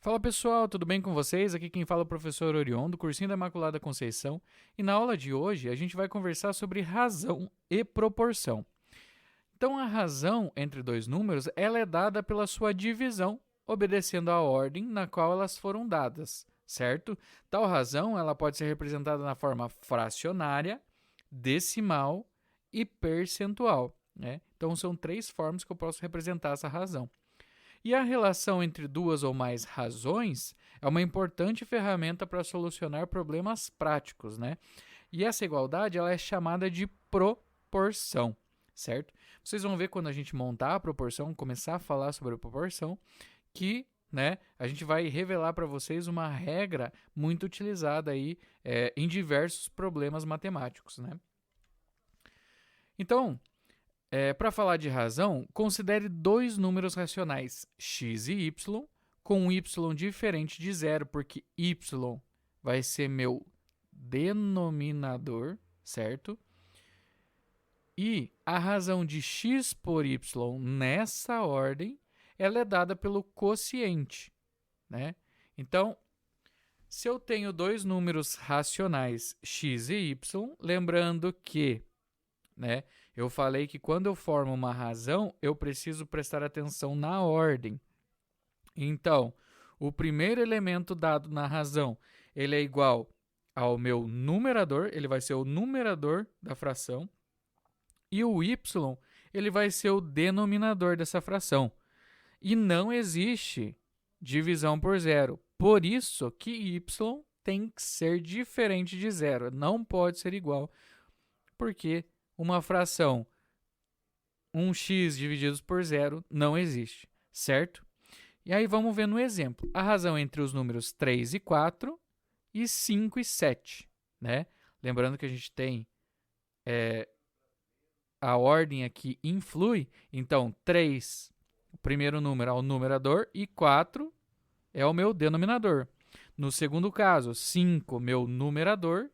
Fala pessoal, tudo bem com vocês? Aqui quem fala é o professor Orion, do Cursinho da Imaculada Conceição. E na aula de hoje a gente vai conversar sobre razão e proporção. Então a razão entre dois números ela é dada pela sua divisão, obedecendo à ordem na qual elas foram dadas, certo? Tal razão ela pode ser representada na forma fracionária, decimal e percentual, né? Então são três formas que eu posso representar essa razão. E a relação entre duas ou mais razões é uma importante ferramenta para solucionar problemas práticos, né? E essa igualdade ela é chamada de proporção, certo? Vocês vão ver quando a gente montar a proporção, começar a falar sobre a proporção, que a gente vai revelar para vocês uma regra muito utilizada aí, em diversos problemas matemáticos, né? Então, para falar de razão, considere dois números racionais, x e y, com um y diferente de zero, porque y vai ser meu denominador, certo? E a razão de x por y nessa ordem, ela é dada pelo quociente, né? Então, se eu tenho dois números racionais, x e y, lembrando que eu falei que quando eu formo uma razão, eu preciso prestar atenção na ordem. Então, o primeiro elemento dado na razão, ele é igual ao meu numerador, ele vai ser o numerador da fração, e o y, ele vai ser o denominador dessa fração. E não existe divisão por zero. Por isso que y tem que ser diferente de zero, não pode ser igual, porque uma fração 1x divididos por zero não existe, certo? E aí vamos ver no exemplo. A razão entre os números 3 e 4 e 5 e 7, né? Lembrando que a gente tem a ordem aqui influi, então 3, o primeiro número é o numerador, e 4 é o meu denominador. No segundo caso, 5, meu numerador,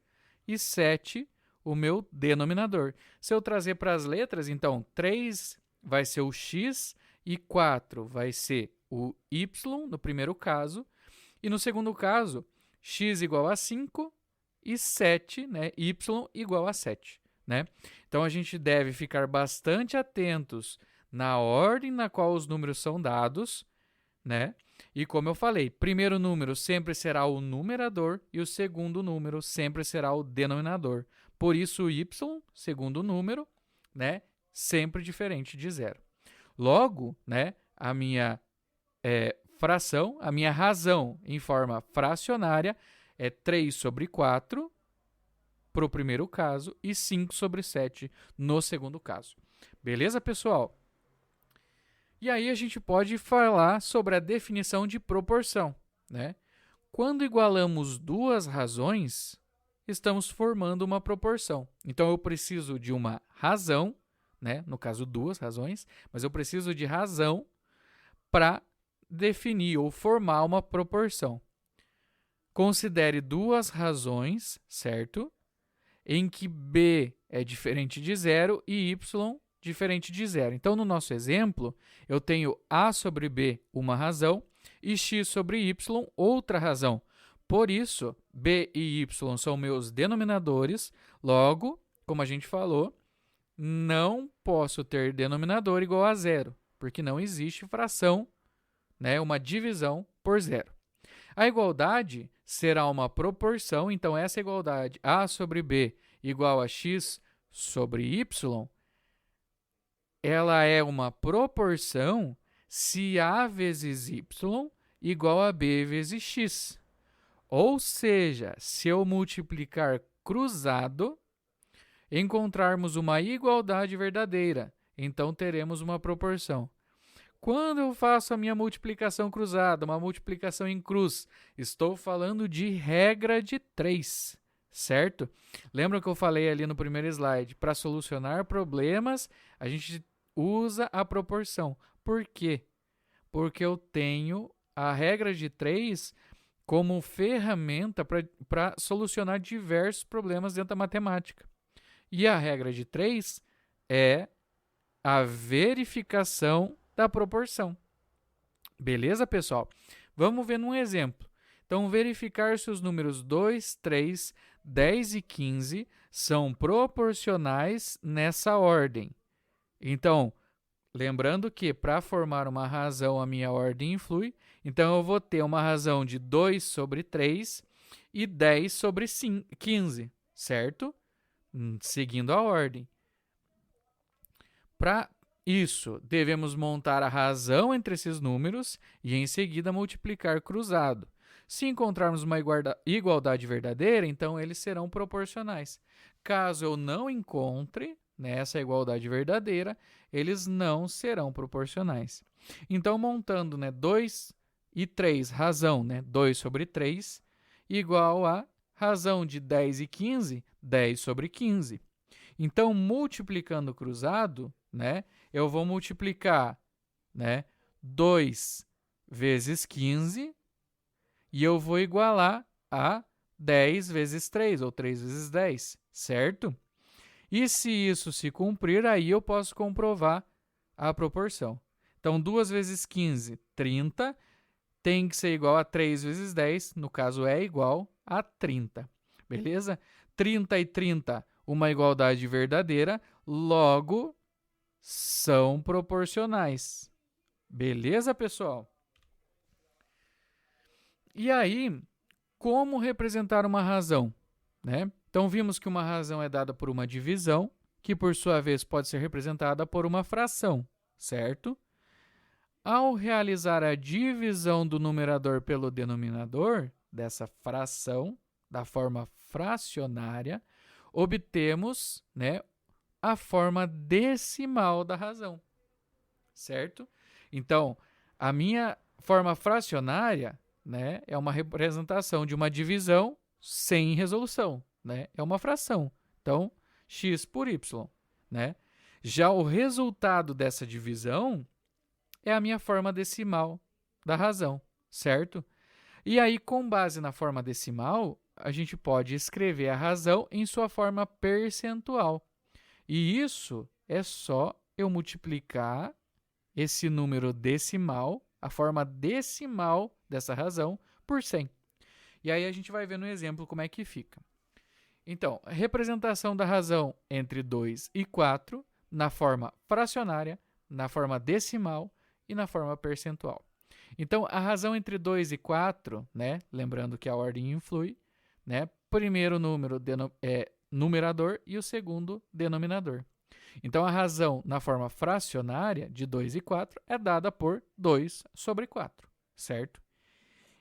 e 7, o meu denominador. Se eu trazer para as letras, então, 3 vai ser o x e 4 vai ser o y, no primeiro caso. E no segundo caso, x igual a 5 e 7, y igual a 7. Então, a gente deve ficar bastante atentos na ordem na qual os números são dados, E como eu falei, primeiro número sempre será o numerador e o segundo número sempre será o denominador. Por isso, o y, segundo número, sempre diferente de zero. Logo, a minha fração, a minha razão em forma fracionária é 3 sobre 4 para o primeiro caso e 5 sobre 7 no segundo caso. Beleza, pessoal? E aí a gente pode falar sobre a definição de proporção, Quando igualamos duas razões, estamos formando uma proporção. Então, eu preciso de uma razão, no caso, duas razões, mas eu preciso de razão para definir ou formar uma proporção. Considere duas razões, certo? Em que B é diferente de zero e Y diferente de zero. Então, no nosso exemplo, eu tenho A sobre B, uma razão, e X sobre Y, outra razão. Por isso, B e Y são meus denominadores, logo, como a gente falou, não posso ter denominador igual a zero, porque não existe fração, uma divisão por zero. A igualdade será uma proporção, então essa igualdade A sobre B igual a X sobre Y, ela é uma proporção se A vezes Y igual a B vezes X. Ou seja, se eu multiplicar cruzado, encontrarmos uma igualdade verdadeira, então teremos uma proporção. Quando eu faço a minha multiplicação cruzada, uma multiplicação em cruz, estou falando de regra de 3, certo? Lembra que eu falei ali no primeiro slide? Para solucionar problemas, a gente usa a proporção. Por quê? Porque eu tenho a regra de 3 como ferramenta para solucionar diversos problemas dentro da matemática. E a regra de 3 é a verificação da proporção. Beleza, pessoal? Vamos ver num exemplo. Então, verificar se os números 2, 3, 10 e 15 são proporcionais nessa ordem. Então, lembrando que para formar uma razão a minha ordem influi, então eu vou ter uma razão de 2 sobre 3 e 10 sobre 15, certo? Seguindo a ordem. Para isso, devemos montar a razão entre esses números e em seguida multiplicar cruzado. Se encontrarmos uma igualdade verdadeira, então eles serão proporcionais. Caso eu não encontre essa igualdade verdadeira, eles não serão proporcionais. Então, montando 2 e 3, razão 2 sobre 3, igual a razão de 10 e 15, 10 sobre 15. Então, multiplicando cruzado, eu vou multiplicar 2 vezes 15 e eu vou igualar a 10 vezes 3, ou 3 vezes 10, certo? E se isso se cumprir, aí eu posso comprovar a proporção. Então, 2 vezes 15, 30, tem que ser igual a 3 vezes 10, no caso é igual a 30, beleza? 30 e 30, uma igualdade verdadeira, logo são proporcionais. Beleza, pessoal? E aí, como representar uma razão? Então, vimos que uma razão é dada por uma divisão, que por sua vez pode ser representada por uma fração, certo? Ao realizar a divisão do numerador pelo denominador dessa fração, da forma fracionária, obtemos a forma decimal da razão, certo? Então, a minha forma fracionária é uma representação de uma divisão sem resolução, é uma fração. Então, x por y. Já o resultado dessa divisão é a minha forma decimal da razão, certo? E aí, com base na forma decimal, a gente pode escrever a razão em sua forma percentual. E isso é só eu multiplicar esse número decimal, a forma decimal dessa razão, por 100. E aí a gente vai ver no exemplo como é que fica. Então, a representação da razão entre 2 e 4 na forma fracionária, na forma decimal e na forma percentual. Então, a razão entre 2 e 4, lembrando que a ordem influi, primeiro número é numerador e o segundo denominador. Então, a razão na forma fracionária de 2 e 4 é dada por 2 sobre 4, certo?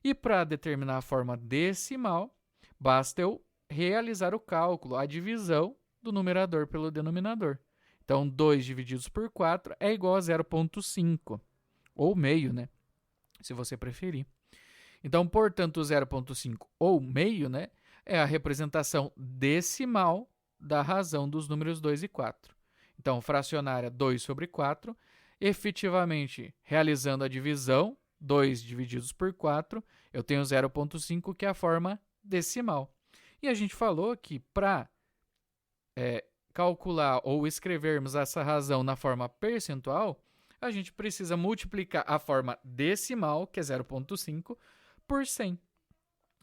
E para determinar a forma decimal, basta eu realizar o cálculo, a divisão do numerador pelo denominador. Então, 2 divididos por 4 é igual a 0,5, ou meio, se você preferir. Então, portanto, 0,5 ou meio é a representação decimal da razão dos números 2 e 4. Então, fracionária 2 sobre 4, efetivamente, realizando a divisão, 2 divididos por 4, eu tenho 0,5, que é a forma decimal. E a gente falou que para calcular ou escrevermos essa razão na forma percentual, a gente precisa multiplicar a forma decimal, que é 0,5, por 100.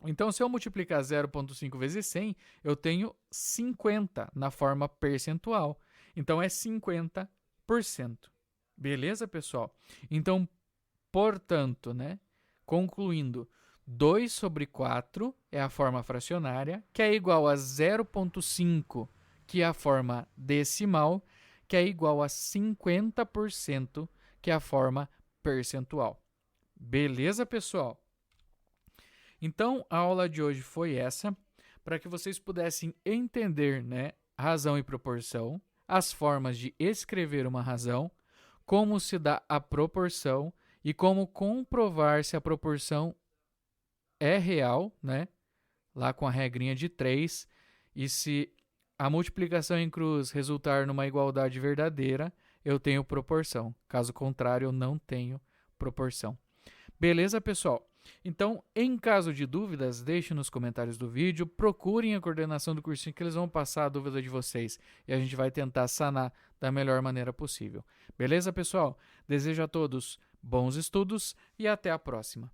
Então, se eu multiplicar 0,5 vezes 100, eu tenho 50 na forma percentual. Então, é 50%. Beleza, pessoal? Então, portanto, concluindo, 2 sobre 4 é a forma fracionária, que é igual a 0,5, que é a forma decimal, que é igual a 50%, que é a forma percentual. Beleza, pessoal? Então, a aula de hoje foi essa, para que vocês pudessem entender razão e proporção, as formas de escrever uma razão, como se dá a proporção e como comprovar se a proporção é real, lá com a regrinha de 3, e se a multiplicação em cruz resultar numa igualdade verdadeira, eu tenho proporção. Caso contrário, eu não tenho proporção. Beleza, pessoal? Então, em caso de dúvidas, deixem nos comentários do vídeo, procurem a coordenação do cursinho que eles vão passar a dúvida de vocês e a gente vai tentar sanar da melhor maneira possível. Beleza, pessoal? Desejo a todos bons estudos e até a próxima.